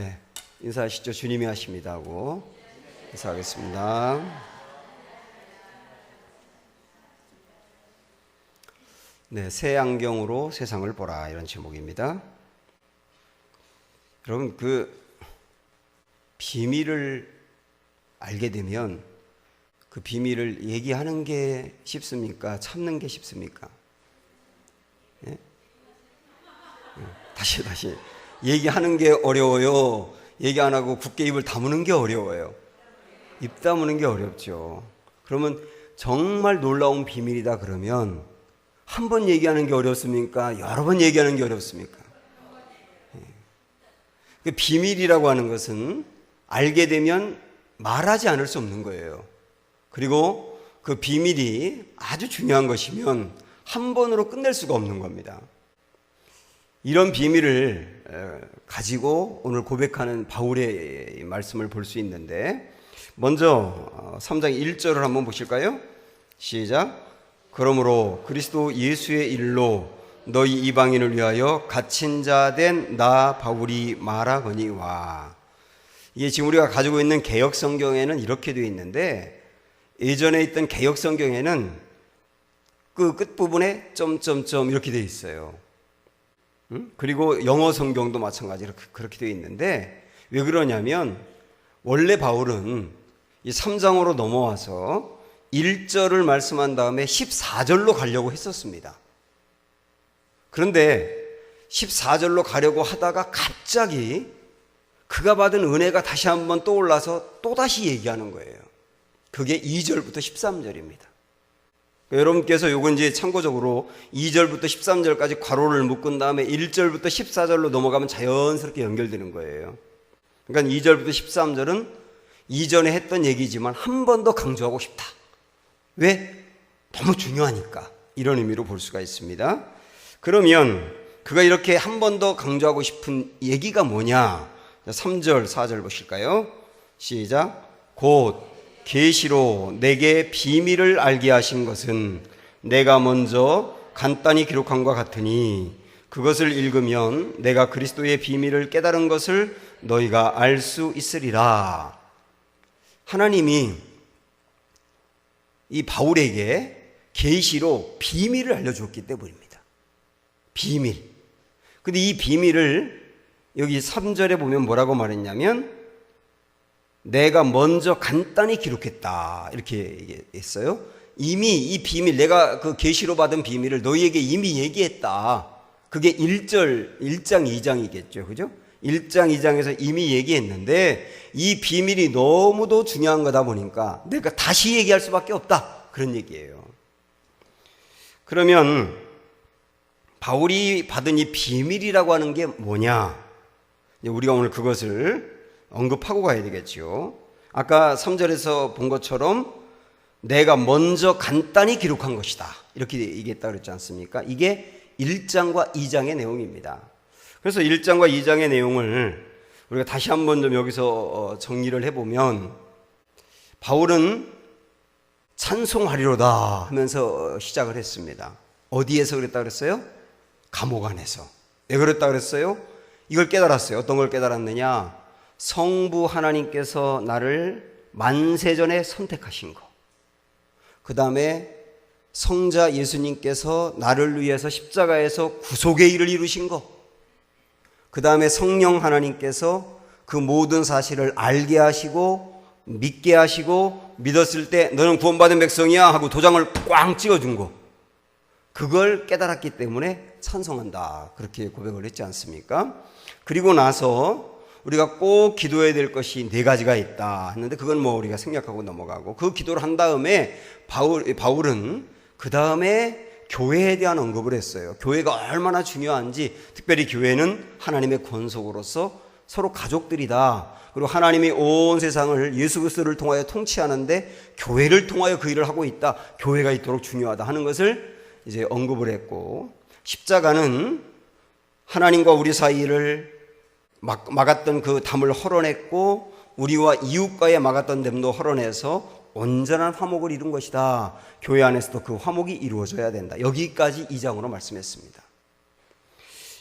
네, 인사하시죠. 주님이 하십니다 하고 인사하겠습니다. 네, 새 안경으로 세상을 보라, 이런 제목입니다. 여러분, 비밀을 알게 되면 그 비밀을 얘기하는 게 쉽습니까? 참는 게 쉽습니까? 네? 다시 얘기하는 게 어려워요? 얘기 안 하고 굳게 입을 다무는 게 어려워요? 입 다무는 게 어렵죠. 그러면 정말 놀라운 비밀이다 그러면 한 번 얘기하는 게 어렵습니까? 여러 번 얘기하는 게 어렵습니까? 그 비밀이라고 하는 것은 알게 되면 말하지 않을 수 없는 거예요. 그리고 그 비밀이 아주 중요한 것이면 한 번으로 끝낼 수가 없는 겁니다. 이런 비밀을 가지고 오늘 고백하는 바울의 말씀을 볼 수 있는데, 먼저 3장 1절을 한번 보실까요? 시작. 그러므로 그리스도 예수의 일로 너희 이방인을 위하여 갇힌 자 된 나 바울이 말하거니와. 이게 지금 우리가 가지고 있는 개역 성경에는 이렇게 되어 있는데, 예전에 있던 개역 성경에는 그 끝부분에 점점점 이렇게 되어 있어요. 그리고 영어 성경도 마찬가지로 그렇게 되어 있는데, 왜 그러냐면 원래 바울은 이 3장으로 넘어와서 1절을 말씀한 다음에 14절로 가려고 했었습니다. 그런데 14절로 가려고 하다가 갑자기 그가 받은 은혜가 다시 한번 떠올라서 또다시 얘기하는 거예요. 그게 2절부터 13절입니다. 여러분께서 요건 이제 참고적으로 2절부터 13절까지 괄호를 묶은 다음에 1절부터 14절로 넘어가면 자연스럽게 연결되는 거예요. 그러니까 2절부터 13절은 이전에 했던 얘기지만 한 번 더 강조하고 싶다. 왜? 너무 중요하니까. 이런 의미로 볼 수가 있습니다. 그러면 그가 이렇게 한 번 더 강조하고 싶은 얘기가 뭐냐? 3절, 4절 보실까요? 시작. 곧 계시로 내게 비밀을 알게 하신 것은 내가 먼저 간단히 기록한 것 같으니 그것을 읽으면 내가 그리스도의 비밀을 깨달은 것을 너희가 알 수 있으리라. 하나님이 이 바울에게 계시로 비밀을 알려주었기 때문입니다. 비밀. 근데 이 비밀을 여기 3절에 보면 뭐라고 말했냐면 내가 먼저 간단히 기록했다, 이렇게 했어요. 이미 이 비밀, 내가 그 계시로 받은 비밀을 너희에게 이미 얘기했다. 그게 1장 2장이겠죠. 그죠? 1장 2장에서 이미 얘기했는데 이 비밀이 너무도 중요한 거다 보니까 내가 다시 얘기할 수밖에 없다, 그런 얘기예요. 그러면 바울이 받은 이 비밀이라고 하는 게 뭐냐? 우리가 오늘 그것을 언급하고 가야 되겠죠. 아까 3절에서 본 것처럼 내가 먼저 간단히 기록한 것이다, 이렇게 얘기했다 그랬지 않습니까? 이게 1장과 2장의 내용입니다. 그래서 1장과 2장의 내용을 우리가 다시 한번 좀 여기서 정리를 해보면, 바울은 찬송하리로다 하면서 시작을 했습니다. 어디에서 그랬다 그랬어요? 감옥 안에서. 왜 그랬다 그랬어요? 이걸 깨달았어요. 어떤 걸 깨달았느냐? 성부 하나님께서 나를 만세전에 선택하신 거, 그 다음에 성자 예수님께서 나를 위해서 십자가에서 구속의 일을 이루신 거, 그 다음에 성령 하나님께서 그 모든 사실을 알게 하시고 믿게 하시고 믿었을 때 너는 구원받은 백성이야 하고 도장을 꽝 찍어준 거, 그걸 깨달았기 때문에 찬송한다, 그렇게 고백을 했지 않습니까? 그리고 나서 우리가 꼭 기도해야 될 것이 4가지가 있다 했는데, 그건 뭐 우리가 생략하고 넘어가고, 그 기도를 한 다음에 바울은 그 다음에 교회에 대한 언급을 했어요. 교회가 얼마나 중요한지, 특별히 교회는 하나님의 권속으로서 서로 가족들이다. 그리고 하나님이 온 세상을 예수 그리스도를 통하여 통치하는데 교회를 통하여 그 일을 하고 있다. 교회가 있도록 중요하다 하는 것을 이제 언급을 했고, 십자가는 하나님과 우리 사이를 막았던 그 담을 헐어냈고 우리와 이웃과의 막았던 댐도 헐어내서 온전한 화목을 이룬 것이다. 교회 안에서도 그 화목이 이루어져야 된다. 여기까지 2장으로 말씀했습니다.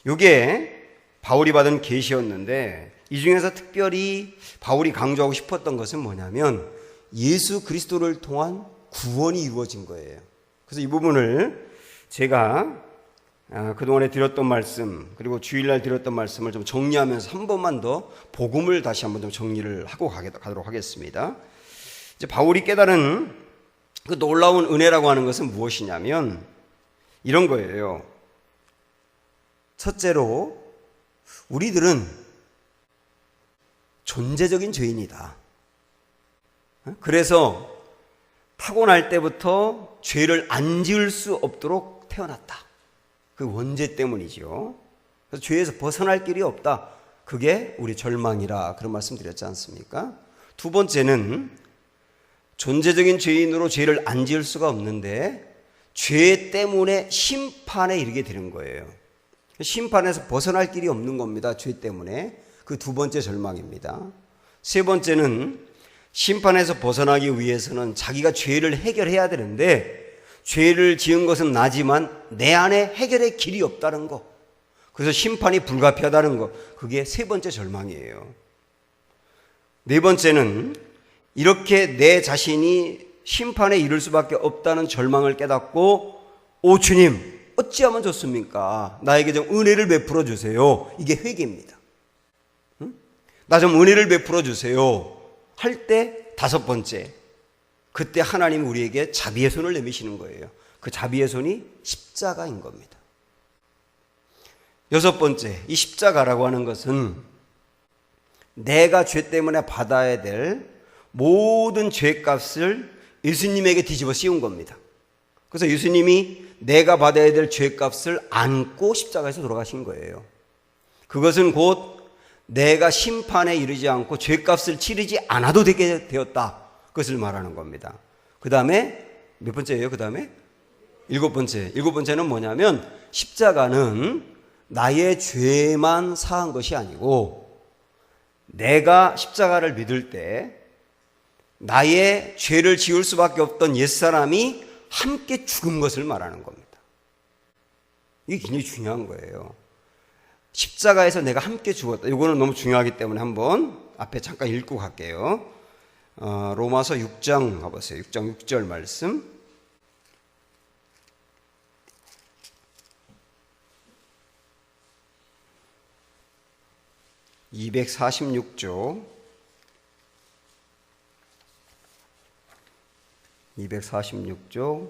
이게 바울이 받은 계시였는데, 이 중에서 특별히 바울이 강조하고 싶었던 것은 뭐냐면 예수 그리스도를 통한 구원이 이루어진 거예요. 그래서 이 부분을 제가 그동안에 드렸던 말씀 그리고 주일날 드렸던 말씀을 좀 정리하면서 한 번만 더 복음을 다시 한번 좀 정리를 하고 가도록 하겠습니다. 이제 바울이 깨달은 그 놀라운 은혜라고 하는 것은 무엇이냐면 이런 거예요. 첫째로 우리들은 존재적인 죄인이다. 그래서 타고날 때부터 죄를 안 지을 수 없도록 태어났다. 그 원죄 때문이죠. 그래서 죄에서 벗어날 길이 없다. 그게 우리 절망이라 그런 말씀 드렸지 않습니까? 두 번째는 존재적인 죄인으로 죄를 안 지을 수가 없는데 죄 때문에 심판에 이르게 되는 거예요. 심판에서 벗어날 길이 없는 겁니다. 죄 때문에. 그 두 번째 절망입니다. 세 번째는 심판에서 벗어나기 위해서는 자기가 죄를 해결해야 되는데 죄를 지은 것은 나지만 내 안에 해결의 길이 없다는 거. 그래서 심판이 불가피하다는 거. 그게 세 번째 절망이에요. 네 번째는 이렇게 내 자신이 심판에 이를 수밖에 없다는 절망을 깨닫고 오 주님 어찌하면 좋습니까? 나에게 좀 은혜를 베풀어 주세요. 이게 회개입니다. 나 좀 은혜를 베풀어 주세요 할 때 다섯 번째, 그때 하나님이 우리에게 자비의 손을 내미시는 거예요. 그 자비의 손이 십자가인 겁니다. 여섯 번째, 이 십자가라고 하는 것은 내가 죄 때문에 받아야 될 모든 죄값을 예수님에게 뒤집어 씌운 겁니다. 그래서 예수님이 내가 받아야 될 죄값을 안고 십자가에서 돌아가신 거예요. 그것은 곧 내가 심판에 이르지 않고 죄값을 치르지 않아도 되게 되었다. 그것을 말하는 겁니다. 그 다음에 몇 번째예요? 그 다음에 일곱 번째는 뭐냐면 십자가는 나의 죄만 사한 것이 아니고 내가 십자가를 믿을 때 나의 죄를 지을 수밖에 없던 옛사람이 함께 죽은 것을 말하는 겁니다. 이게 굉장히 중요한 거예요. 십자가에서 내가 함께 죽었다. 이거는 너무 중요하기 때문에 한번 앞에 잠깐 읽고 갈게요. 로마서 6장 가보세요. 6장 6절 말씀. (246조) 246조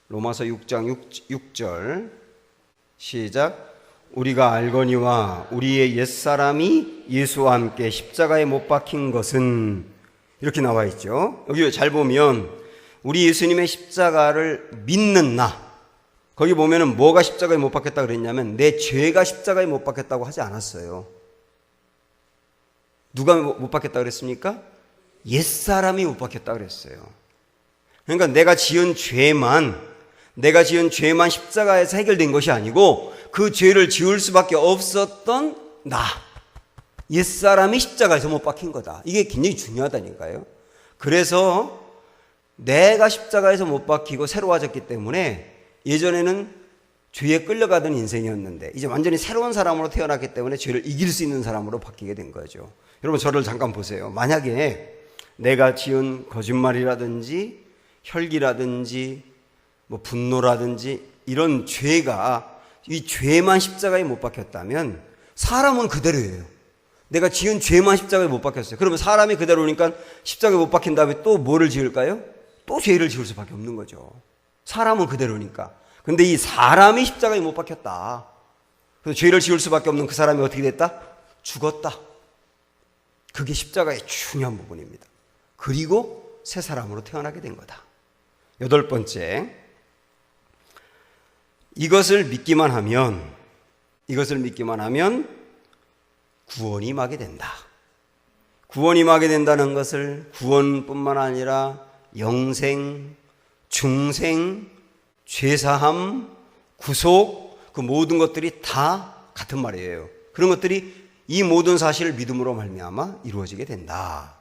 로마서 6장 6절 시작. 우리가 알거니와 우리의 옛사람이 예수와 함께 십자가에 못 박힌 것은 이렇게 나와 있죠. 여기 잘 보면 우리 예수님의 십자가를 믿는 나, 거기 보면은 뭐가 십자가에 못 박혔다 그랬냐면 내 죄가 십자가에 못 박혔다고 하지 않았어요. 누가 못 박혔다 그랬습니까? 옛사람이 못 박혔다 그랬어요. 그러니까 내가 지은 죄만 십자가에서 해결된 것이 아니고 그 죄를 지을 수밖에 없었던 나, 옛사람이 십자가에서 못 박힌 거다. 이게 굉장히 중요하다니까요. 그래서 내가 십자가에서 못 박히고 새로워졌기 때문에 예전에는 죄에 끌려가던 인생이었는데 이제 완전히 새로운 사람으로 태어났기 때문에 죄를 이길 수 있는 사람으로 바뀌게 된 거죠. 여러분 저를 잠깐 보세요. 만약에 내가 지은 거짓말이라든지 혈기라든지 뭐 분노라든지 이런 죄가 이 죄만 십자가에 못 박혔다면 사람은 그대로예요. 내가 지은 죄만 십자가에 못 박혔어요. 그러면 사람이 그대로니까 십자가에 못 박힌 다음에 또 뭐를 지을까요? 또 죄를 지을 수밖에 없는 거죠. 사람은 그대로니까. 근데 이 사람이 십자가에 못 박혔다. 그래서 죄를 지을 수밖에 없는 그 사람이 어떻게 됐다? 죽었다. 그게 십자가의 중요한 부분입니다. 그리고 새 사람으로 태어나게 된 거다. 여덟 번째, 이것을 믿기만 하면 구원이 임하게 된다. 구원이 임하게 된다는 것을 구원뿐만 아니라 영생, 중생, 죄사함, 구속, 그 모든 것들이 다 같은 말이에요. 그런 것들이 이 모든 사실을 믿음으로 말미암아 이루어지게 된다.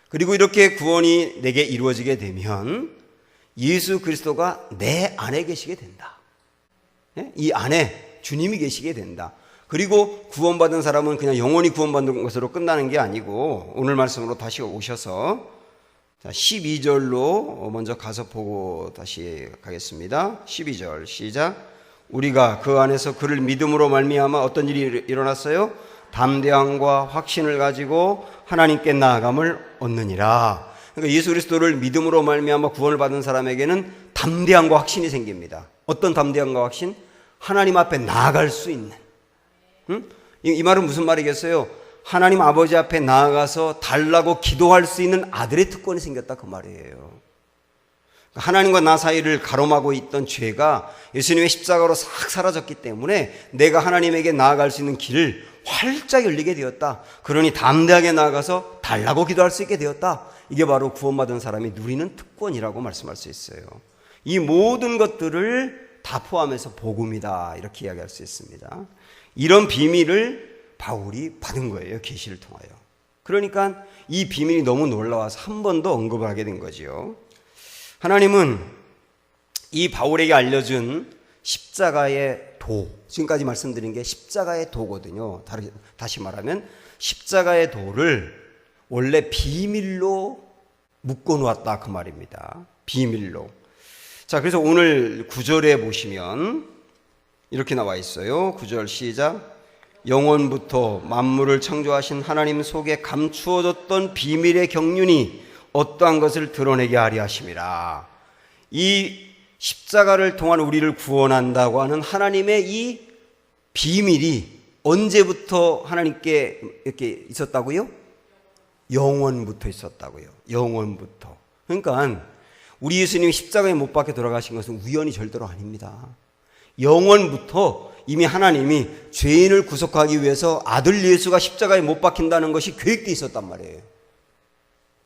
그리고 이렇게 구원이 내게 이루어지게 되면 예수 그리스도가 내 안에 계시게 된다. 이 안에 주님이 계시게 된다. 그리고 구원받은 사람은 그냥 영원히 구원받는 것으로 끝나는 게 아니고 오늘 말씀으로 다시 오셔서 12절로 먼저 가서 보고 다시 가겠습니다. 12절 시작. 우리가 그 안에서 그를 믿음으로 말미암아 어떤 일이 일어났어요? 담대함과 확신을 가지고 하나님께 나아감을 얻느니라. 그러니까 예수 그리스도를 믿음으로 말미암아 구원을 받은 사람에게는 담대함과 확신이 생깁니다. 어떤 담대함과 확신? 하나님 앞에 나아갈 수 있는. 이 말은 무슨 말이겠어요? 하나님 아버지 앞에 나아가서 달라고 기도할 수 있는 아들의 특권이 생겼다 그 말이에요. 하나님과 나 사이를 가로막고 있던 죄가 예수님의 십자가로 싹 사라졌기 때문에 내가 하나님에게 나아갈 수 있는 길을 활짝 열리게 되었다. 그러니 담대하게 나아가서 달라고 기도할 수 있게 되었다. 이게 바로 구원받은 사람이 누리는 특권이라고 말씀할 수 있어요. 이 모든 것들을 다 포함해서 복음이다 이렇게 이야기할 수 있습니다. 이런 비밀을 바울이 받은 거예요. 계시를 통하여. 그러니까 이 비밀이 너무 놀라워서 한 번 더 언급을 하게 된 거지요. 하나님은 이 바울에게 알려준 십자가의 도, 지금까지 말씀드린 게 십자가의 도거든요. 다시 말하면 십자가의 도를 원래 비밀로 묶어놓았다 그 말입니다. 비밀로. 자, 그래서 오늘 9절에 보시면 이렇게 나와 있어요. 9절 시작. 영원부터 만물을 창조하신 하나님 속에 감추어졌던 비밀의 경륜이 어떠한 것을 드러내게 하려 하심이라. 이 십자가를 통한 우리를 구원한다고 하는 하나님의 이 비밀이 언제부터 하나님께 이렇게 있었다고요? 영원부터 있었다고요. 영원부터. 그러니까 우리 예수님이 십자가에 못 박혀 돌아가신 것은 우연이 절대로 아닙니다. 영원부터 이미 하나님이 죄인을 구속하기 위해서 아들 예수가 십자가에 못 박힌다는 것이 계획되어 있었단 말이에요.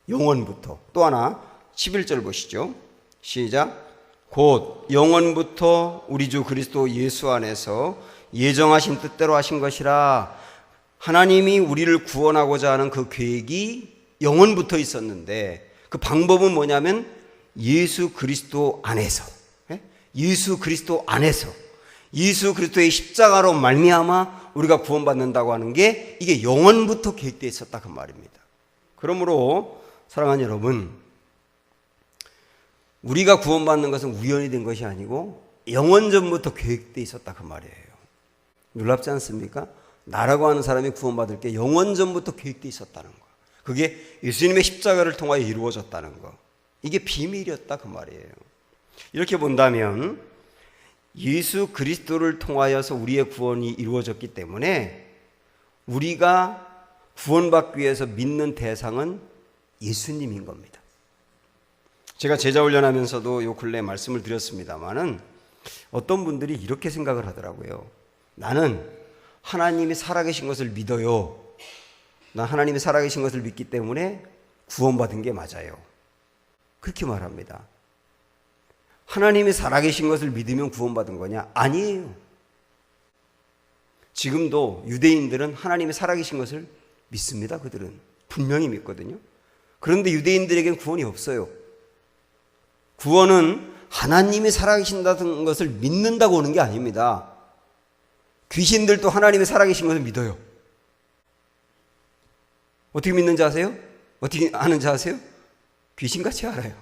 영원부터. 또 하나 11절 보시죠. 시작. 곧 영원부터 우리 주 그리스도 예수 안에서 예정하신 뜻대로 하신 것이라. 하나님이 우리를 구원하고자 하는 그 계획이 영원부터 있었는데 그 방법은 뭐냐면 예수 그리스도 안에서, 예수 그리스도 안에서 예수 그리스도의 십자가로 말미암아 우리가 구원받는다고 하는 게 이게 영원부터 계획되어 있었다 그 말입니다. 그러므로 사랑하는 여러분, 우리가 구원받는 것은 우연이 된 것이 아니고 영원전부터 계획되어 있었다 그 말이에요. 놀랍지 않습니까? 나라고 하는 사람이 구원받을 게 영원전부터 계획되어 있었다는 거. 그게 예수님의 십자가를 통하여 이루어졌다는 거. 이게 비밀이었다 그 말이에요. 이렇게 본다면 예수 그리스도를 통하여서 우리의 구원이 이루어졌기 때문에 우리가 구원받기 위해서 믿는 대상은 예수님인 겁니다. 제가 제자훈련하면서도 요 근래에 말씀을 드렸습니다마는 어떤 분들이 이렇게 생각을 하더라고요. 나는 하나님이 살아계신 것을 믿어요. 난 하나님이 살아계신 것을 믿기 때문에 구원받은 게 맞아요. 그렇게 말합니다. 하나님이 살아계신 것을 믿으면 구원받은 거냐? 아니에요. 지금도 유대인들은 하나님이 살아계신 것을 믿습니다. 그들은 분명히 믿거든요. 그런데 유대인들에게는 구원이 없어요. 구원은 하나님이 살아계신다는 것을 믿는다고 오는 게 아닙니다. 귀신들도 하나님이 살아계신 것을 믿어요. 어떻게 믿는지 아세요? 어떻게 아는지 아세요? 귀신같이 알아요.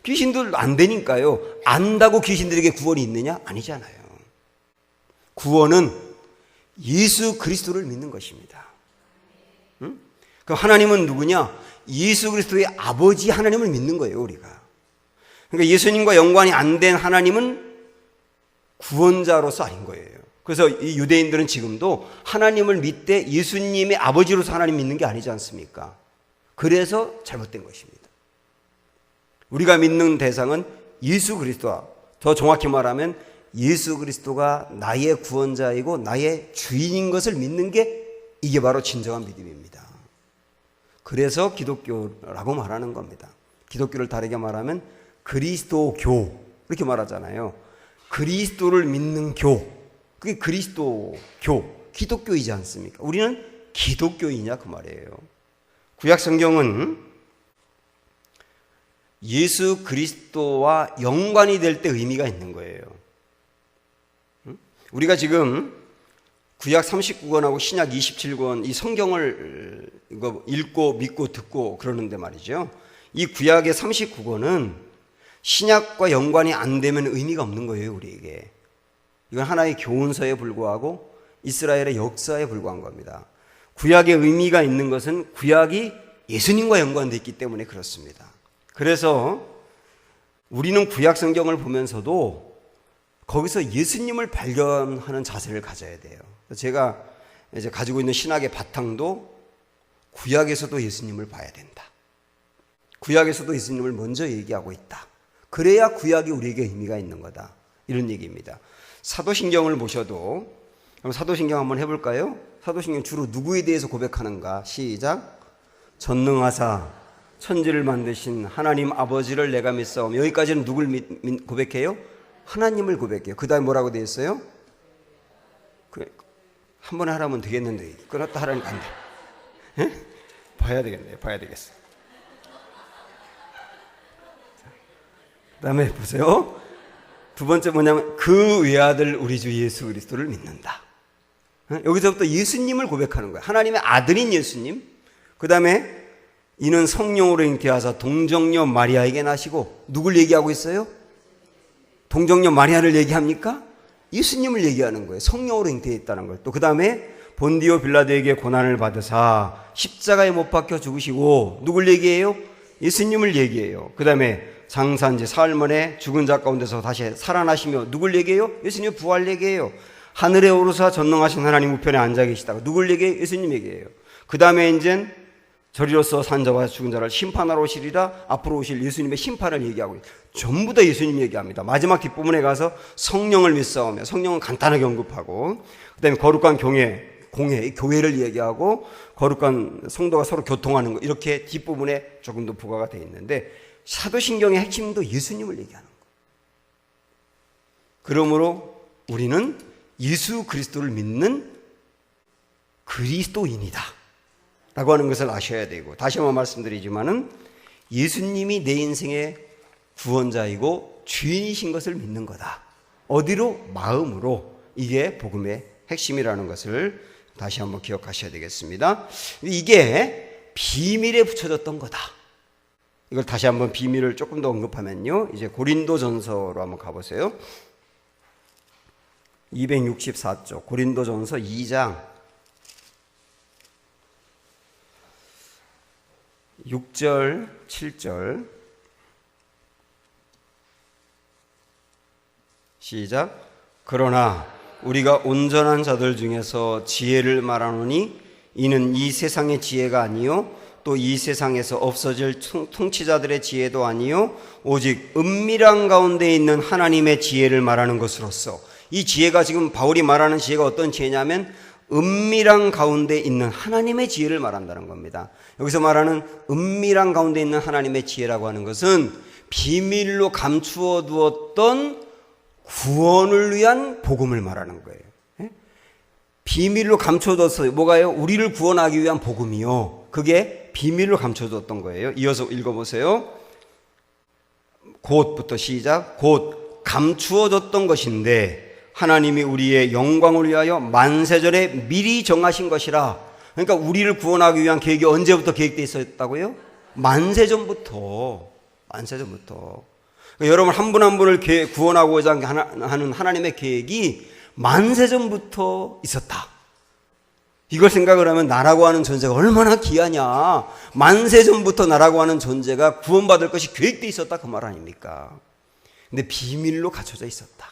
귀신들 안 되니까요. 안다고 귀신들에게 구원이 있느냐? 아니잖아요. 구원은 예수 그리스도를 믿는 것입니다. 그럼 하나님은 누구냐? 예수 그리스도의 아버지 하나님을 믿는 거예요, 우리가. 그러니까 예수님과 연관이 안 된 하나님은 구원자로서 아닌 거예요. 그래서 이 유대인들은 지금도 하나님을 믿되 예수님의 아버지로서 하나님 믿는 게 아니지 않습니까? 그래서 잘못된 것입니다. 우리가 믿는 대상은 예수 그리스도와, 더 정확히 말하면 예수 그리스도가 나의 구원자이고 나의 주인인 것을 믿는 게 이게 바로 진정한 믿음입니다. 그래서 기독교라고 말하는 겁니다. 기독교를 다르게 말하면 그리스도교 이렇게 말하잖아요. 그리스도를 믿는 교, 그게 그리스도교, 기독교이지 않습니까? 우리는 기독교이냐 그 말이에요. 구약 성경은 예수 그리스도와 연관이 될 때 의미가 있는 거예요. 우리가 지금 구약 39권하고 신약 27권 이 성경을 이거 읽고 믿고 듣고 그러는데 말이죠. 이 구약의 39권은 신약과 연관이 안 되면 의미가 없는 거예요, 우리에게. 이건 하나의 교훈서에 불과하고 이스라엘의 역사에 불과한 겁니다. 구약의 의미가 있는 것은 구약이 예수님과 연관되어 있기 때문에 그렇습니다. 그래서 우리는 구약 성경을 보면서도 거기서 예수님을 발견하는 자세를 가져야 돼요. 제가 이제 가지고 있는 신학의 바탕도 구약에서도 예수님을 봐야 된다. 구약에서도 예수님을 먼저 얘기하고 있다. 그래야 구약이 우리에게 의미가 있는 거다. 이런 얘기입니다. 사도신경을 보셔도, 그럼 사도신경 한번 해볼까요? 사도신경 주로 누구에 대해서 고백하는가? 시작. 전능하사 천지를 만드신 하나님 아버지를 내가 믿사오며. 여기까지는 누굴 고백해요? 하나님을 고백해요. 그 다음에 뭐라고 되어 있어요? 한 번에 하라면 되겠는데 끊었다 하라니까 안 돼. 봐야 되겠네요. 봐야 되겠어. 그 다음에 보세요. 두 번째 뭐냐면 그 외아들 우리 주 예수 그리스도를 믿는다. 여기서부터 예수님을 고백하는 거예요. 하나님의 아들인 예수님. 그 다음에 이는 성령으로 잉태하사 동정녀 마리아에게 나시고. 누굴 얘기하고 있어요? 동정녀 마리아를 얘기합니까? 예수님을 얘기하는 거예요. 성령으로 잉태했다는 걸. 또 그 다음에 본디오 빌라도에게 고난을 받으사 십자가에 못 박혀 죽으시고. 누굴 얘기해요? 예수님을 얘기해요. 그 다음에 장사한 지 사흘 만에 죽은 자 가운데서 다시 살아나시며. 누굴 얘기해요? 예수님의 부활 얘기해요. 하늘에 오르사 전능하신 하나님 우편에 앉아 계시다가. 누굴 얘기해요? 예수님 얘기해요. 그 다음에 이제 저리로서 산 자와 죽은 자를 심판하러 오시리라. 앞으로 오실 예수님의 심판을 얘기하고 있어요. 전부 다 예수님 얘기합니다. 마지막 뒷부분에 가서 성령을 믿사오며. 성령은 간단하게 언급하고, 그 다음에 거룩한 공회, 교회를 얘기하고, 거룩한 성도가 서로 교통하는 거, 이렇게 뒷부분에 조금 더 부과가 되어 있는데, 사도신경의 핵심도 예수님을 얘기하는 거예요. 그러므로 우리는 예수 그리스도를 믿는 그리스도인이다 라고 하는 것을 아셔야 되고, 다시 한번 말씀드리지만은 예수님이 내 인생의 구원자이고 주인이신 것을 믿는 거다. 어디로? 마음으로. 이게 복음의 핵심이라는 것을 다시 한번 기억하셔야 되겠습니다. 이게 비밀에 붙여졌던 거다. 이걸 다시 한번 비밀을 조금 더 언급하면요, 이제 고린도전서로 한번 가보세요. 264쪽 고린도전서 2장 6절 7절 시작. 그러나 우리가 온전한 자들 중에서 지혜를 말하노니 이는 이 세상의 지혜가 아니요 또 이 세상에서 없어질 통치자들의 지혜도 아니요 오직 은밀한 가운데 있는 하나님의 지혜를 말하는 것으로서. 이 지혜가 지금 바울이 말하는 지혜가 어떤 지혜냐면 은밀한 가운데 있는 하나님의 지혜를 말한다는 겁니다. 여기서 말하는 은밀한 가운데 있는 하나님의 지혜라고 하는 것은 비밀로 감추어 두었던 구원을 위한 복음을 말하는 거예요. 비밀로 감춰뒀어요. 뭐가요? 우리를 구원하기 위한 복음이요. 그게 비밀로 감춰뒀던 거예요. 이어서 읽어보세요. 곧부터 시작. 곧 감추어졌던 것인데 하나님이 우리의 영광을 위하여 만세전에 미리 정하신 것이라. 그러니까 우리를 구원하기 위한 계획이 언제부터 계획되어 있었다고요? 만세전부터. 만세전부터. 그러니까 여러분 한 분 한 분을 구원하고자 하는 하나님의 계획이 만세전부터 있었다. 이걸 생각을 하면 나라고 하는 존재가 얼마나 귀하냐. 만세전부터 나라고 하는 존재가 구원받을 것이 계획되어 있었다, 그 말 아닙니까? 근데 비밀로 갖춰져 있었다.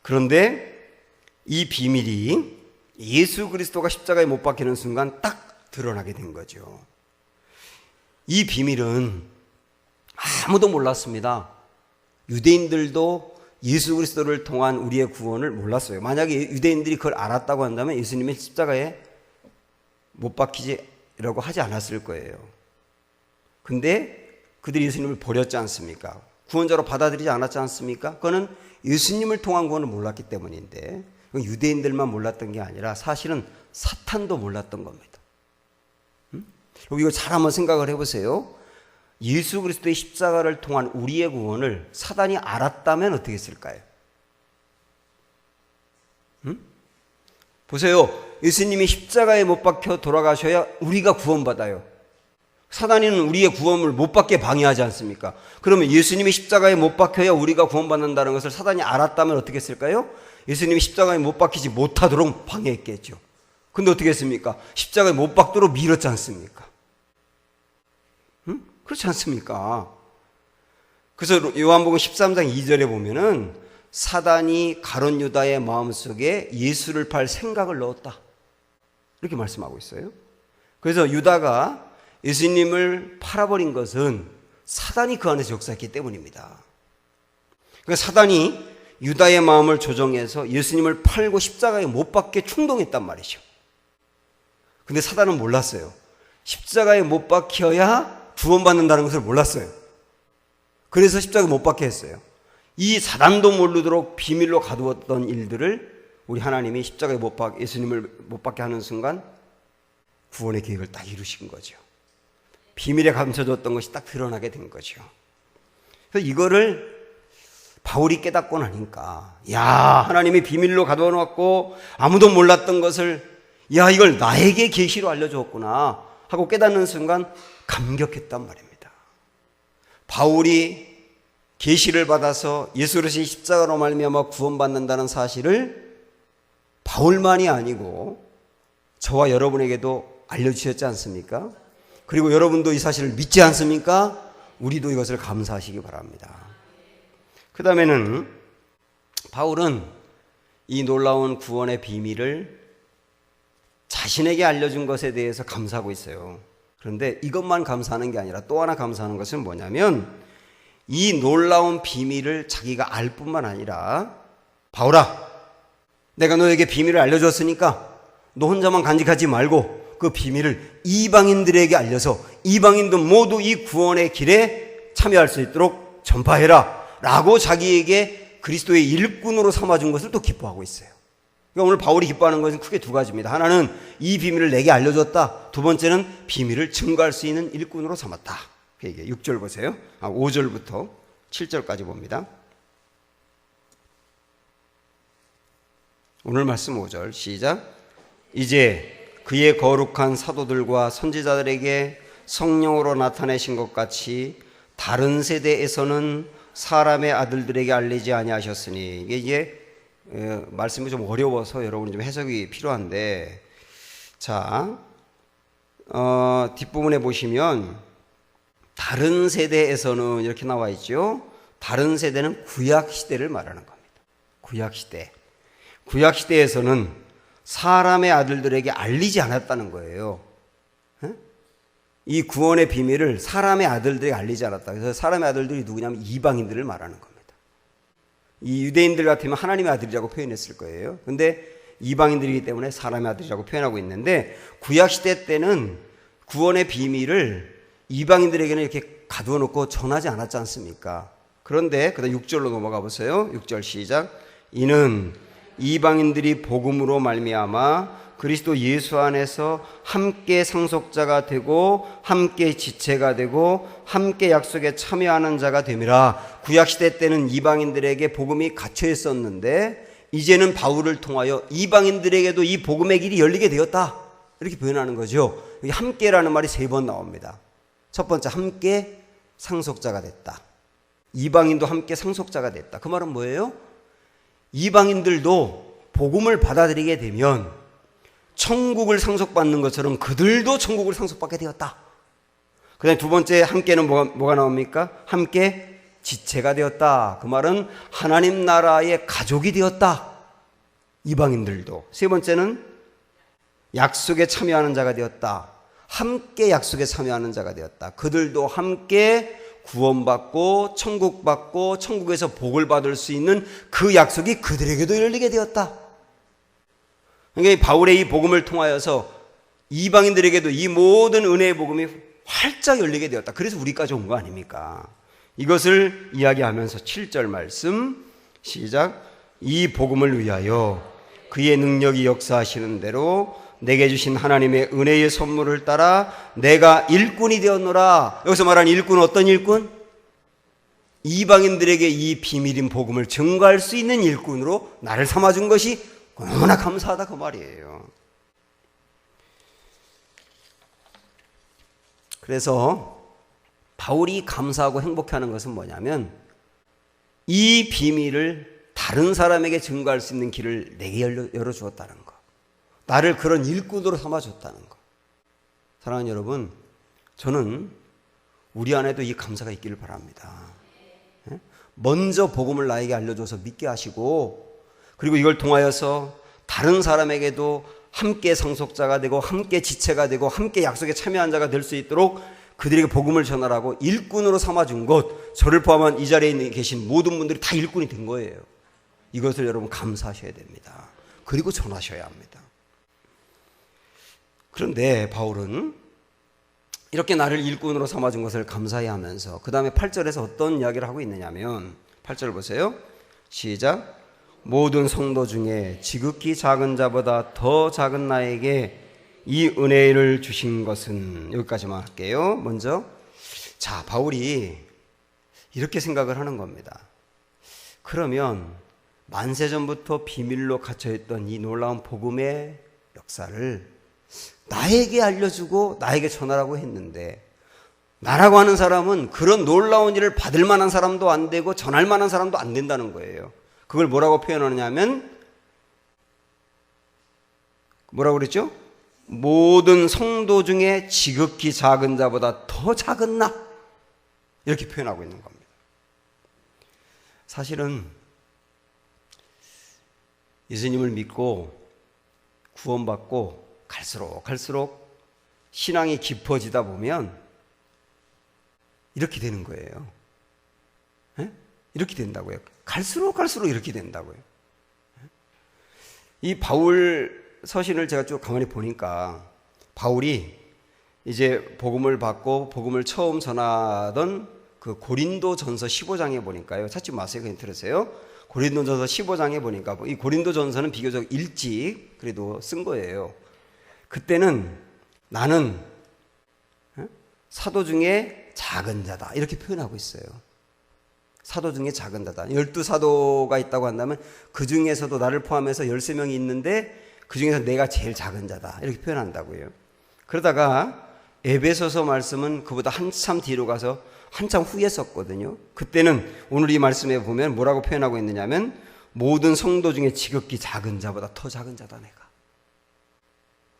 그런데 이 비밀이 예수 그리스도가 십자가에 못 박히는 순간 딱 드러나게 된 거죠. 이 비밀은 아무도 몰랐습니다. 유대인들도 예수 그리스도를 통한 우리의 구원을 몰랐어요. 만약에 유대인들이 그걸 알았다고 한다면 예수님이 십자가에 못 박히지라고 하지 않았을 거예요. 근데 그들이 예수님을 버렸지 않습니까? 구원자로 받아들이지 않았지 않습니까? 그거는 예수님을 통한 구원을 몰랐기 때문인데, 유대인들만 몰랐던 게 아니라 사실은 사탄도 몰랐던 겁니다. 이거 잘 한번 생각을 해보세요. 예수 그리스도의 십자가를 통한 우리의 구원을 사단이 알았다면 어떻게 했을까요? 보세요. 예수님이 십자가에 못 박혀 돌아가셔야 우리가 구원받아요. 사단이는 우리의 구원을 못 받게 방해하지 않습니까? 그러면 예수님이 십자가에 못 박혀야 우리가 구원받는다는 것을 사단이 알았다면 어떻게 했을까요? 예수님이 십자가에 못 박히지 못하도록 방해했겠죠. 근데 어떻게 했습니까? 십자가에 못 박도록 밀었지 않습니까? 응? 그렇지 않습니까? 그래서 요한복음 13장 2절에 보면은 사단이 가룟 유다의 마음속에 예수를 팔 생각을 넣었다. 이렇게 말씀하고 있어요. 그래서 유다가 예수님을 팔아버린 것은 사단이 그 안에서 역사했기 때문입니다. 그러니까 사단이 유다의 마음을 조정해서 예수님을 팔고 십자가에 못 박게 충동했단 말이죠. 근데 사단은 몰랐어요. 십자가에 못 박혀야 구원받는다는 것을 몰랐어요. 그래서 십자가에 못 박게 했어요. 이 사단도 모르도록 비밀로 가두었던 일들을 우리 하나님이 십자가에 예수님을 못 박게 하는 순간 구원의 계획을 딱 이루신 거죠. 비밀에 감춰졌던 것이 딱 드러나게 된 거죠. 그래서 이거를 바울이 깨닫고 나니까, 야, 하나님이 비밀로 가두어 놓았고 아무도 몰랐던 것을, 야, 이걸 나에게 계시로 알려주었구나 하고 깨닫는 순간 감격했단 말입니다. 바울이 계시를 받아서 예수 그리스도의 십자가로 말미암아 구원받는다는 사실을 바울만이 아니고 저와 여러분에게도 알려주셨지 않습니까? 그리고 여러분도 이 사실을 믿지 않습니까? 우리도 이것을 감사하시기 바랍니다. 그 다음에는 바울은 이 놀라운 구원의 비밀을 자신에게 알려준 것에 대해서 감사하고 있어요. 그런데 이것만 감사하는 게 아니라 또 하나 감사하는 것은 뭐냐면 이 놀라운 비밀을 자기가 알 뿐만 아니라, 바울아, 내가 너에게 비밀을 알려줬으니까 너 혼자만 간직하지 말고 그 비밀을 이방인들에게 알려서 이방인도 모두 이 구원의 길에 참여할 수 있도록 전파해라 라고 자기에게 그리스도의 일꾼으로 삼아준 것을 또 기뻐하고 있어요. 그러니까 오늘 바울이 기뻐하는 것은 크게 두 가지입니다. 하나는 이 비밀을 내게 알려줬다. 두 번째는 비밀을 증거할 수 있는 일꾼으로 삼았다. 6절 보세요. 5절부터 7절까지 봅니다. 오늘 말씀 5절 시작. 이제 그의 거룩한 사도들과 선지자들에게 성령으로 나타내신 것 같이 다른 세대에서는 사람의 아들들에게 알리지 아니하셨으니, 이게 말씀이 좀 어려워서 여러분이 좀 해석이 필요한데, 자, 뒷부분에 보시면 다른 세대에서는 이렇게 나와 있죠. 다른 세대는 구약 시대를 말하는 겁니다. 구약 시대. 구약 시대에서는 사람의 아들들에게 알리지 않았다는 거예요. 이 구원의 비밀을 사람의 아들들에게 알리지 않았다. 그래서 사람의 아들들이 누구냐면 이방인들을 말하는 겁니다. 이 유대인들 같으면 하나님의 아들이라고 표현했을 거예요. 그런데 이방인들이기 때문에 사람의 아들이라고 표현하고 있는데, 구약시대 때는 구원의 비밀을 이방인들에게는 이렇게 가두어 놓고 전하지 않았지 않습니까? 그런데 그 다음 6절로 넘어가 보세요. 6절 시작. 이는 이방인들이 복음으로 말미암아 그리스도 예수 안에서 함께 상속자가 되고 함께 지체가 되고 함께 약속에 참여하는 자가 됨이라. 구약시대 때는 이방인들에게 복음이 갇혀 있었는데 이제는 바울을 통하여 이방인들에게도 이 복음의 길이 열리게 되었다. 이렇게 표현하는 거죠. 여기 함께라는 말이 3번 나옵니다. 첫 번째, 함께 상속자가 됐다. 이방인도 함께 상속자가 됐다. 그 말은 뭐예요? 이방인들도 복음을 받아들이게 되면 천국을 상속받는 것처럼 그들도 천국을 상속받게 되었다. 그 다음에 두 번째, 함께는 뭐가 나옵니까? 함께 지체가 되었다. 그 말은 하나님 나라의 가족이 되었다. 이방인들도. 세 번째는 약속에 참여하는 자가 되었다. 함께 약속에 참여하는 자가 되었다. 그들도 함께 구원받고 천국받고 천국에서 복을 받을 수 있는 그 약속이 그들에게도 열리게 되었다. 그러니까 바울의 이 복음을 통하여서 이방인들에게도 이 모든 은혜의 복음이 활짝 열리게 되었다. 그래서 우리까지 온 거 아닙니까? 이것을 이야기하면서 7절 말씀 시작. 이 복음을 위하여 그의 능력이 역사하시는 대로 내게 주신 하나님의 은혜의 선물을 따라 내가 일꾼이 되었노라. 여기서 말하는 일꾼은 어떤 일꾼? 이방인들에게 이 비밀인 복음을 증거할 수 있는 일꾼으로 나를 삼아준 것이 너무나 감사하다 그 말이에요. 그래서 바울이 감사하고 행복해하는 것은 뭐냐면 이 비밀을 다른 사람에게 증거할 수 있는 길을 내게 열어주었다는 거. 나를 그런 일꾼으로 삼아줬다는 거. 사랑하는 여러분, 저는 우리 안에도 이 감사가 있기를 바랍니다. 먼저 복음을 나에게 알려줘서 믿게 하시고, 그리고 이걸 통하여서 다른 사람에게도 함께 상속자가 되고 함께 지체가 되고 함께 약속에 참여한 자가 될 수 있도록 그들에게 복음을 전하라고 일꾼으로 삼아준 것, 저를 포함한 이 자리에 계신 모든 분들이 다 일꾼이 된 거예요. 이것을 여러분 감사하셔야 됩니다. 그리고 전하셔야 합니다. 그런데 바울은 이렇게 나를 일꾼으로 삼아준 것을 감사해야 하면서 그 다음에 8절에서 어떤 이야기를 하고 있느냐면 8절 보세요. 시작. 모든 성도 중에 지극히 작은 자보다 더 작은 나에게 이 은혜를 주신 것은, 여기까지만 할게요. 먼저 자, 바울이 이렇게 생각을 하는 겁니다. 그러면 만세전부터 비밀로 갇혀있던 이 놀라운 복음의 역사를 나에게 알려주고 나에게 전하라고 했는데, 나라고 하는 사람은 그런 놀라운 일을 받을 만한 사람도 안 되고 전할 만한 사람도 안 된다는 거예요. 그걸 뭐라고 표현하느냐면, 뭐라고 그랬죠? 모든 성도 중에 지극히 작은 자보다 더 작은 나, 이렇게 표현하고 있는 겁니다. 사실은 예수님을 믿고 구원받고 갈수록 신앙이 깊어지다 보면 이렇게 되는 거예요. 에? 이렇게 된다고요. 갈수록 이렇게 된다고요. 이 바울 서신을 제가 쭉 가만히 보니까 바울이 이제 복음을 받고 복음을 처음 전하던 그 고린도 전서 15장에 보니까요. 찾지 마세요. 그냥 들으세요. 고린도 전서 15장에 보니까 이 고린도 전서는 비교적 일찍 그래도 쓴 거예요. 그때는 나는 사도 중에 작은 자다 이렇게 표현하고 있어요. 사도 중에 작은 자다. 12사도가 있다고 한다면 그 중에서도 나를 포함해서 13명이 있는데 그 중에서 내가 제일 작은 자다 이렇게 표현한다고요. 그러다가 에베소서 말씀은 그보다 한참 뒤로 가서 한참 후에 썼거든요. 그때는 오늘 이 말씀에 보면 뭐라고 표현하고 있느냐면 모든 성도 중에 지극히 작은 자보다 더 작은 자다 내가.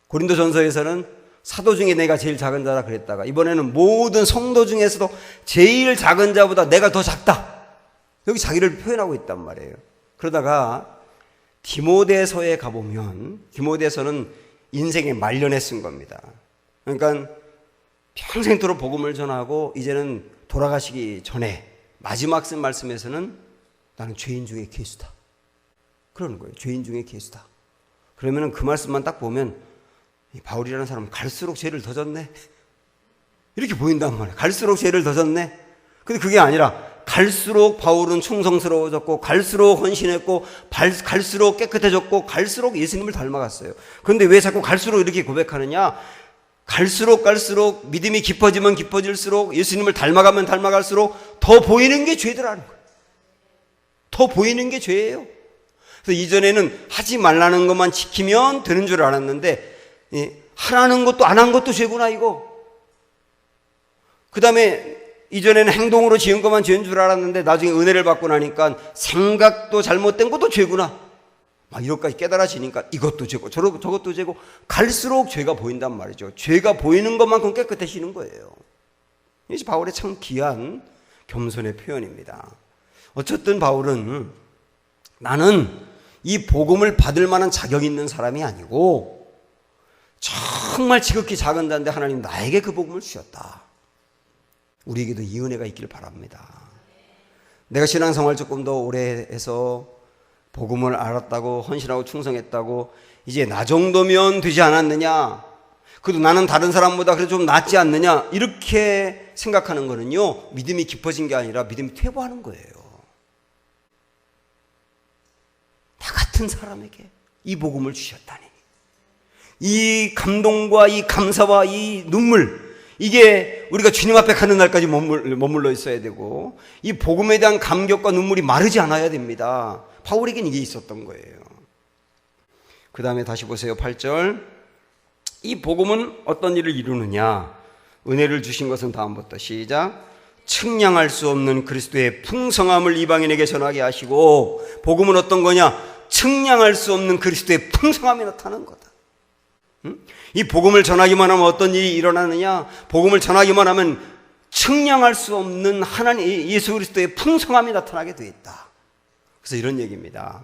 고린도전서에서는 사도 중에 내가 제일 작은 자라 그랬다가 이번에는 모든 성도 중에서도 제일 작은 자보다 내가 더 작다. 여기 자기를 표현하고 있단 말이에요. 그러다가 디모데서에 가보면 디모데서는 인생의 말년에 쓴 겁니다. 그러니까 평생토록 복음을 전하고 이제는 돌아가시기 전에 마지막 쓴 말씀에서는 나는 죄인 중에 괴수다. 그러는 거예요. 죄인 중에 괴수다. 그러면 그 말씀만 딱 보면 이 바울이라는 사람은 갈수록 죄를 더 졌네. 이렇게 보인단 말이에요. 갈수록 죄를 더 졌네. 근데 그게 아니라 갈수록 바울은 충성스러워졌고 갈수록 헌신했고 갈수록 깨끗해졌고 갈수록 예수님을 닮아갔어요. 그런데 왜 자꾸 갈수록 이렇게 고백하느냐? 갈수록 믿음이 깊어지면 깊어질수록 예수님을 닮아가면 닮아갈수록 더 보이는 게 죄더라는 거예요. 더 보이는 게 죄예요. 그래서 이전에는 하지 말라는 것만 지키면 되는 줄 알았는데 하라는 것도 안 한 것도 죄구나 이거. 그 다음에 이전에는 행동으로 지은 것만 죄인 줄 알았는데 나중에 은혜를 받고 나니까 생각도 잘못된 것도 죄구나. 막 이것까지 깨달아지니까 이것도 죄고 저것도 죄고 갈수록 죄가 보인단 말이죠. 죄가 보이는 것만큼 깨끗해지는 거예요. 이게 바울의 참 귀한 겸손의 표현입니다. 어쨌든 바울은 나는 이 복음을 받을 만한 자격 있는 사람이 아니고 정말 지극히 작은 자인데 하나님 나에게 그 복음을 주셨다. 우리에게도 이 은혜가 있기를 바랍니다. 내가 신앙생활 조금 더 오래 해서 복음을 알았다고 헌신하고 충성했다고 이제 나 정도면 되지 않았느냐, 그래도 나는 다른 사람보다 그래도 좀 낫지 않느냐 이렇게 생각하는 거는요 믿음이 깊어진 게 아니라 믿음이 퇴보하는 거예요. 나 같은 사람에게 이 복음을 주셨다니, 이 감동과 이 감사와 이 눈물, 이게 우리가 주님 앞에 가는 날까지 머물러 있어야 되고 이 복음에 대한 감격과 눈물이 마르지 않아야 됩니다. 바울에겐 이게 있었던 거예요. 그 다음에 다시 보세요. 8절. 이 복음은 어떤 일을 이루느냐? 은혜를 주신 것은 다음부터 시작. 측량할 수 없는 그리스도의 풍성함을 이방인에게 전하게 하시고, 복음은 어떤 거냐? 측량할 수 없는 그리스도의 풍성함이 나타나는 거다. 이 복음을 전하기만 하면 어떤 일이 일어나느냐? 복음을 전하기만 하면 측량할 수 없는 하나님 예수 그리스도의 풍성함이 나타나게 되어 있다. 그래서 이런 얘기입니다.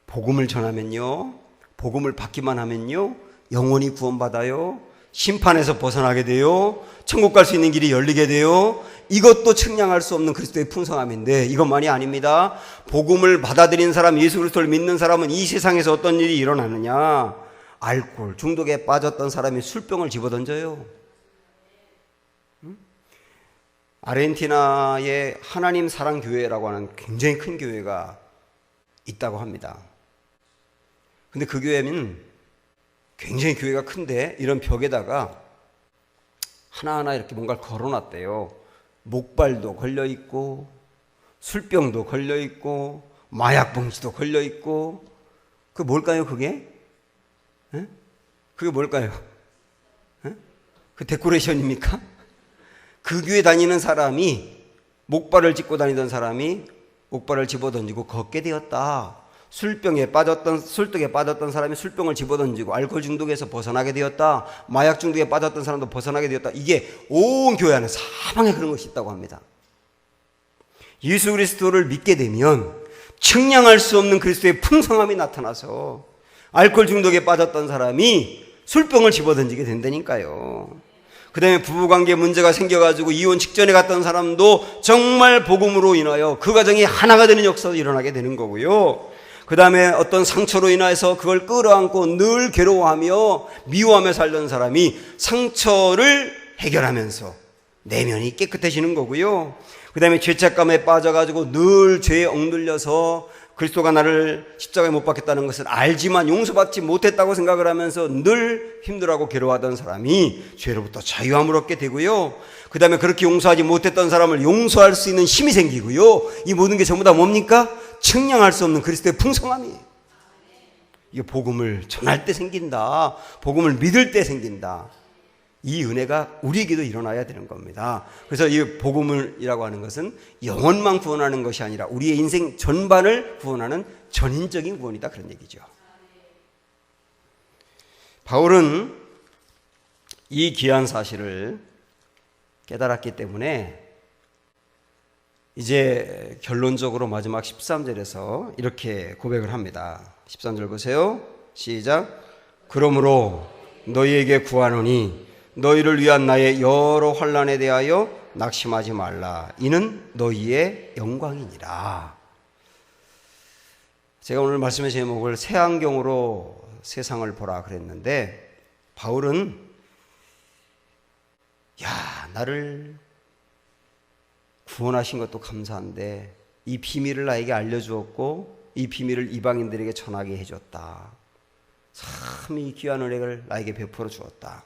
복음을 전하면요, 복음을 받기만 하면요, 영혼이 구원받아요, 심판에서 벗어나게 돼요, 천국 갈 수 있는 길이 열리게 돼요. 이것도 측량할 수 없는 그리스도의 풍성함인데, 이것만이 아닙니다. 복음을 받아들인 사람, 예수 그리스도를 믿는 사람은 이 세상에서 어떤 일이 일어나느냐? 알코올 중독에 빠졌던 사람이 술병을 집어던져요. 아르헨티나에 하나님 사랑 교회라고 하는 굉장히 큰 교회가 있다고 합니다. 근데 그 교회는 굉장히 교회가 큰데 이런 벽에다가 하나하나 이렇게 뭔가를 걸어놨대요. 목발도 걸려있고, 술병도 걸려있고, 마약봉지도 걸려있고. 그게 뭘까요, 그게? 에? 그게 뭘까요? 에? 그 데코레이션입니까? 그 교회 다니는 사람이, 목발을 짚고 다니던 사람이 목발을 집어던지고 걷게 되었다. 술독에 빠졌던 사람이 술병을 집어던지고 알코올 중독에서 벗어나게 되었다. 마약 중독에 빠졌던 사람도 벗어나게 되었다. 이게 온 교회 안에 사방에 그런 것이 있다고 합니다. 예수 그리스도를 믿게 되면 측량할 수 없는 그리스도의 풍성함이 나타나서 알코올 중독에 빠졌던 사람이 술병을 집어던지게 된다니까요. 그 다음에 부부관계 문제가 생겨가지고 이혼 직전에 갔던 사람도 정말 복음으로 인하여 그 가정이 하나가 되는 역사도 일어나게 되는 거고요. 그 다음에 어떤 상처로 인해서 그걸 끌어안고 늘 괴로워하며 미워하며 살던 사람이 상처를 해결하면서 내면이 깨끗해지는 거고요. 그 다음에 죄책감에 빠져가지고 늘 죄에 억눌려서 그리스도가 나를 십자가에 못 박혔다는 것을 알지만 용서받지 못했다고 생각을 하면서 늘 힘들어하고 괴로워하던 사람이 죄로부터 자유함을 얻게 되고요. 그 다음에 그렇게 용서하지 못했던 사람을 용서할 수 있는 힘이 생기고요. 이 모든 게 전부 다 뭡니까? 측량할 수 없는 그리스도의 풍성함이에요. 이게 복음을 전할 때 생긴다. 복음을 믿을 때 생긴다. 이 은혜가 우리에게도 일어나야 되는 겁니다. 그래서 이 복음이라고 하는 것은 영혼만 구원하는 것이 아니라 우리의 인생 전반을 구원하는 전인적인 구원이다, 그런 얘기죠. 바울은 이 귀한 사실을 깨달았기 때문에 이제 결론적으로 마지막 13절에서 이렇게 고백을 합니다. 13절 보세요. 시작. 그러므로 너희에게 구하노니 너희를 위한 나의 여러 환난에 대하여 낙심하지 말라. 이는 너희의 영광이니라. 제가 오늘 말씀의 제목을 새 안경으로 세상을 보라 그랬는데, 바울은 나를 구원하신 것도 감사한데 이 비밀을 나에게 알려주었고 이 비밀을 이방인들에게 전하게 해줬다. 참 이 귀한 은혜를 나에게 베풀어 주었다.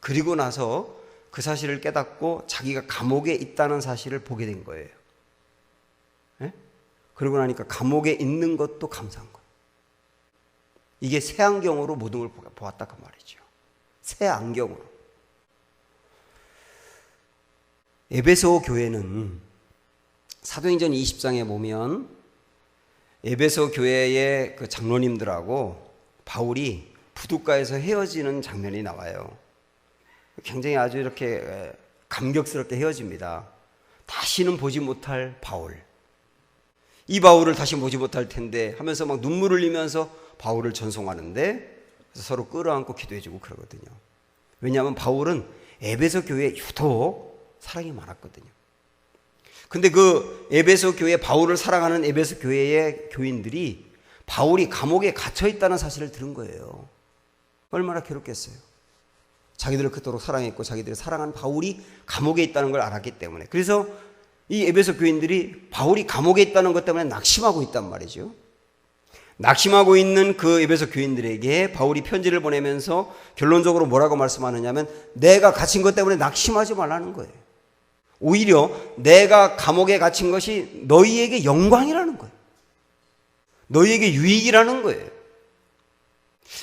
그리고 나서 그 사실을 깨닫고 자기가 감옥에 있다는 사실을 보게 된 거예요. 네? 그러고 나니까 감옥에 있는 것도 감사한 거예요. 이게 새 안경으로 모든 걸 보았다 그 말이죠. 새 안경으로. 에베소 교회는 사도행전 20장에 보면 에베소 교회의 그 장로님들하고 바울이 부둣가에서 헤어지는 장면이 나와요. 굉장히 아주 이렇게 감격스럽게 헤어집니다. 다시는 보지 못할 바울. 이 바울을 다시 보지 못할 텐데 하면서 막 눈물을 흘리면서 바울을 전송하는데, 그래서 서로 끌어안고 기도해주고 그러거든요. 왜냐하면 바울은 에베소 교회에 유독 사랑이 많았거든요. 근데 그 에베소 교회, 바울을 사랑하는 에베소 교회의 교인들이 바울이 감옥에 갇혀 있다는 사실을 들은 거예요. 얼마나 괴롭겠어요. 자기들을 그토록 사랑했고 자기들이 사랑한 바울이 감옥에 있다는 걸 알았기 때문에. 그래서 이 에베소 교인들이 바울이 감옥에 있다는 것 때문에 낙심하고 있단 말이죠. 낙심하고 있는 그 에베소 교인들에게 바울이 편지를 보내면서 결론적으로 뭐라고 말씀하느냐면, 내가 갇힌 것 때문에 낙심하지 말라는 거예요. 오히려 내가 감옥에 갇힌 것이 너희에게 영광이라는 거예요. 너희에게 유익이라는 거예요.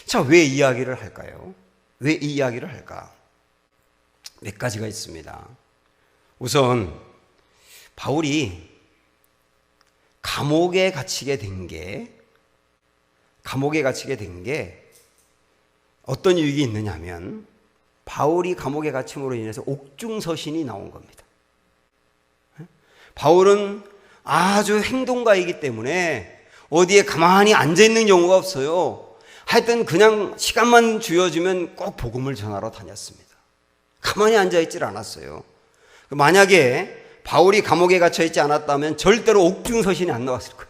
자, 왜 이야기를 할까요? 왜 이 이야기를 할까? 몇 가지가 있습니다. 우선 바울이 감옥에 갇히게 된 게 어떤 이유가 있느냐면 바울이 감옥에 갇힘으로 인해서 옥중서신이 나온 겁니다. 바울은 아주 행동가이기 때문에 어디에 가만히 앉아있는 경우가 없어요. 하여튼 그냥 시간만 주어지면 꼭 복음을 전하러 다녔습니다. 가만히 앉아있질 않았어요. 만약에 바울이 감옥에 갇혀있지 않았다면 절대로 옥중서신이 안 나왔을 거예요.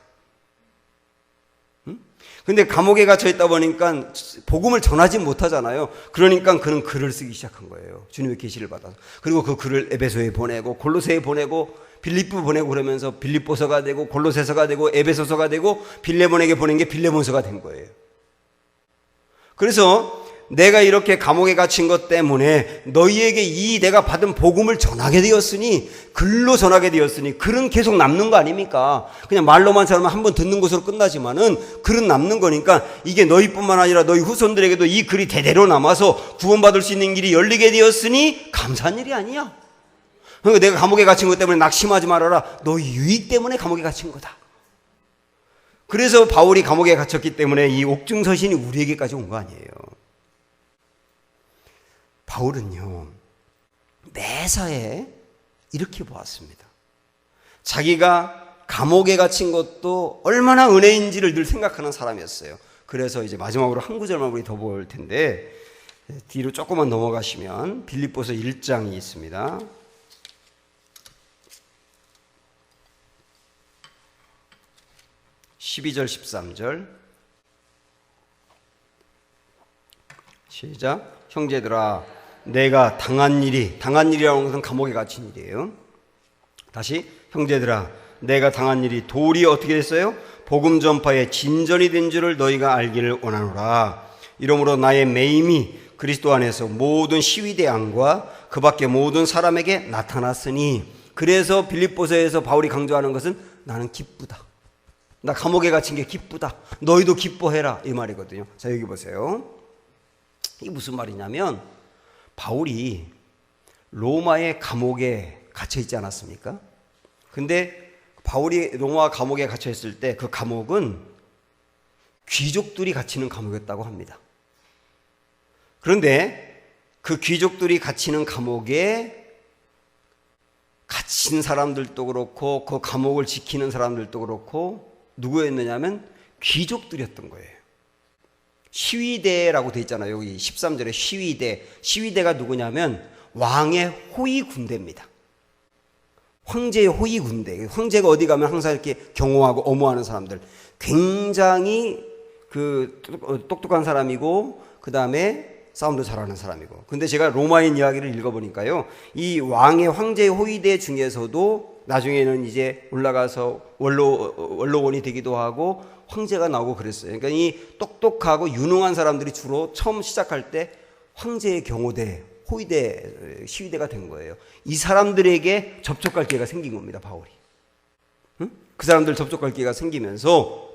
근데 감옥에 갇혀있다 보니까 복음을 전하지 못하잖아요. 그러니까 그는 글을 쓰기 시작한 거예요. 주님의 계시를 받아서. 그리고 그 글을 에베소에 보내고 골로새에 보내고 빌립보 보내고 그러면서 빌립보서가 되고 골로새서가 되고 에베소서가 되고 빌레몬에게 보낸 게 빌레몬서가 된 거예요. 그래서 내가 이렇게 감옥에 갇힌 것 때문에 너희에게 이 내가 받은 복음을 전하게 되었으니, 글로 전하게 되었으니, 글은 계속 남는 거 아닙니까? 그냥 말로만 전하면 한번 듣는 것으로 끝나지만은 글은 남는 거니까 이게 너희뿐만 아니라 너희 후손들에게도 이 글이 대대로 남아서 구원받을 수 있는 길이 열리게 되었으니 감사한 일이 아니야. 그러니까 내가 감옥에 갇힌 것 때문에 낙심하지 말아라. 너희 유익 때문에 감옥에 갇힌 거다. 그래서 바울이 감옥에 갇혔기 때문에 이 옥중서신이 우리에게까지 온 거 아니에요. 바울은요, 매사에 이렇게 보았습니다. 자기가 감옥에 갇힌 것도 얼마나 은혜인지를 늘 생각하는 사람이었어요. 그래서 이제 마지막으로 한 구절만 우리 더 볼 텐데, 뒤로 조금만 넘어가시면 빌립보서 1장이 있습니다. 12절 13절 시작. 형제들아, 내가 당한 일이라는 것은 감옥에 갇힌 일이에요. 다시, 형제들아, 내가 당한 일이 도리어 어떻게 됐어요? 복음 전파에 진전이 된 줄을 너희가 알기를 원하노라. 이러므로 나의 매임이 그리스도 안에서 모든 시위대안과 그 밖에 모든 사람에게 나타났으니. 그래서 빌립보서에서 바울이 강조하는 것은 나는 기쁘다. 나 감옥에 갇힌 게 기쁘다. 너희도 기뻐해라. 이 말이거든요. 자, 여기 보세요. 이게 무슨 말이냐면 바울이 로마의 감옥에 갇혀 있지 않았습니까? 근데 바울이 로마 감옥에 갇혀 있을 때 그 감옥은 귀족들이 갇히는 감옥이었다고 합니다. 그런데 그 귀족들이 갇히는 감옥에 갇힌 사람들도 그렇고 그 감옥을 지키는 사람들도 그렇고 누구였느냐면 귀족들이었던 거예요. 시위대라고 돼 있잖아요. 여기 13절에 시위대가 누구냐면 왕의 호위 군대입니다. 황제의 호위 군대. 황제가 어디 가면 항상 이렇게 경호하고 엄호하는 사람들, 굉장히 그 똑똑한 사람이고 그 다음에 싸움도 잘하는 사람이고. 근데 제가 로마인 이야기를 읽어보니까요, 이 왕의 황제의 호위대 중에서도 나중에는 이제 올라가서 원로원이 되기도 하고 황제가 나오고 그랬어요. 그러니까 이 똑똑하고 유능한 사람들이 주로 처음 시작할 때 황제의 경호대, 호위대, 시위대가 된 거예요. 이 사람들에게 접촉할 기회가 생긴 겁니다, 바울이. 응? 그 사람들 접촉할 기회가 생기면서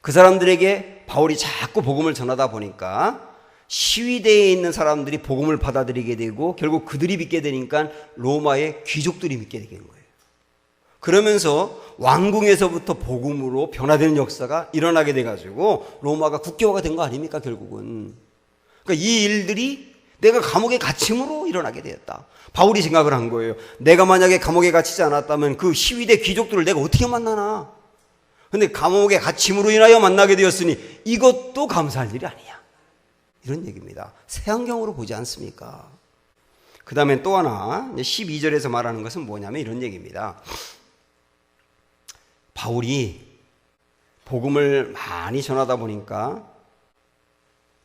그 사람들에게 바울이 자꾸 복음을 전하다 보니까 시위대에 있는 사람들이 복음을 받아들이게 되고 결국 그들이 믿게 되니까 로마의 귀족들이 믿게 되는 거예요. 그러면서 왕궁에서부터 복음으로 변화되는 역사가 일어나게 돼가지고 로마가 국교화가 된 거 아닙니까, 결국은. 그러니까 이 일들이 내가 감옥에 갇힘으로 일어나게 되었다. 바울이 생각을 한 거예요. 내가 만약에 감옥에 갇히지 않았다면 그 시위대 귀족들을 내가 어떻게 만나나. 근데 감옥에 갇힘으로 인하여 만나게 되었으니 이것도 감사할 일이 아니야. 이런 얘기입니다. 새안경으로 보지 않습니까? 그 다음에 또 하나 12절에서 말하는 것은 뭐냐면 이런 얘기입니다. 바울이 복음을 많이 전하다 보니까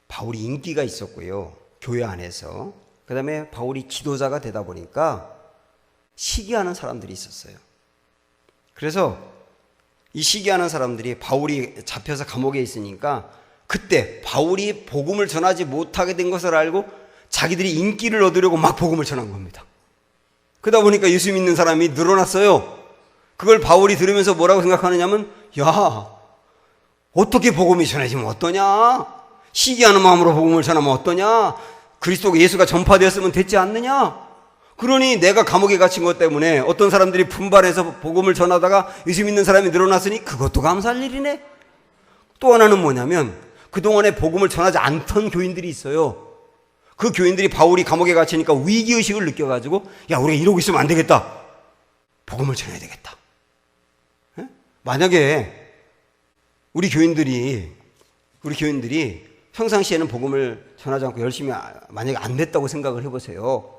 바울이 인기가 있었고요, 교회 안에서. 그 다음에 바울이 지도자가 되다 보니까 시기하는 사람들이 있었어요. 그래서 이 시기하는 사람들이 바울이 잡혀서 감옥에 있으니까 그때 바울이 복음을 전하지 못하게 된 것을 알고 자기들이 인기를 얻으려고 막 복음을 전한 겁니다. 그러다 보니까 예수 믿는 사람이 늘어났어요. 그걸 바울이 들으면서 뭐라고 생각하느냐면, 야, 어떻게 복음이 전해지면 어떠냐? 시기하는 마음으로 복음을 전하면 어떠냐? 그리스도 예수가 전파되었으면 됐지 않느냐? 그러니 내가 감옥에 갇힌 것 때문에 어떤 사람들이 분발해서 복음을 전하다가 예수 믿는 사람이 늘어났으니 그것도 감사할 일이네. 또 하나는 뭐냐면 그동안에 복음을 전하지 않던 교인들이 있어요. 그 교인들이 바울이 감옥에 갇히니까 위기의식을 느껴가지고 야, 우리가 이러고 있으면 안 되겠다. 복음을 전해야 되겠다. 에? 만약에 우리 교인들이 평상시에는 복음을 전하지 않고 열심히 만약에 안 됐다고 생각을 해보세요.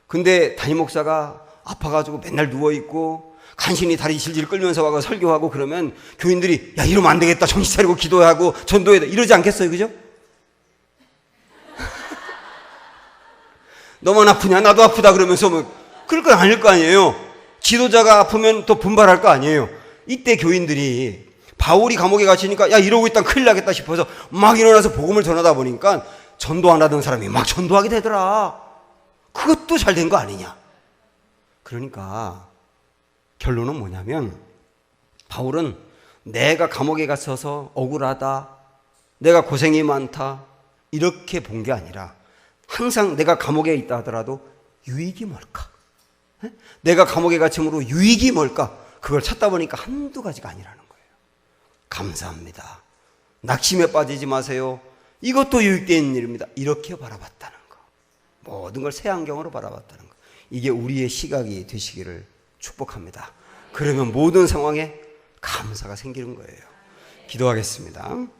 근데 담임 목사가 아파가지고 맨날 누워있고 간신히 다리 질질 끌면서 와서 설교하고 그러면 교인들이 야, 이러면 안 되겠다. 정신 차리고 기도하고 전도해야 돼. 이러지 않겠어요? 그죠? 너만 아프냐? 나도 아프다. 그러면서 뭐 그럴 건 아닐 거 아니에요. 지도자가 아프면 또 분발할 거 아니에요. 이때 교인들이 바울이 감옥에 갇히니까 야, 이러고 있다면 큰일 나겠다 싶어서 막 일어나서 복음을 전하다 보니까 전도 안 하던 사람이 막 전도하게 되더라. 그것도 잘 된 거 아니냐. 그러니까 결론은 뭐냐면 바울은 내가 감옥에 갇혀서 억울하다, 내가 고생이 많다 이렇게 본 게 아니라 항상 내가 감옥에 있다 하더라도 유익이 뭘까? 내가 감옥에 갇힘으로 유익이 뭘까? 그걸 찾다 보니까 한두 가지가 아니라는 거예요. 감사합니다. 낙심에 빠지지 마세요. 이것도 유익된 일입니다. 이렇게 바라봤다는 거. 모든 걸 새 안경으로 바라봤다는 거. 이게 우리의 시각이 되시기를 축복합니다. 그러면 모든 상황에 감사가 생기는 거예요. 기도하겠습니다.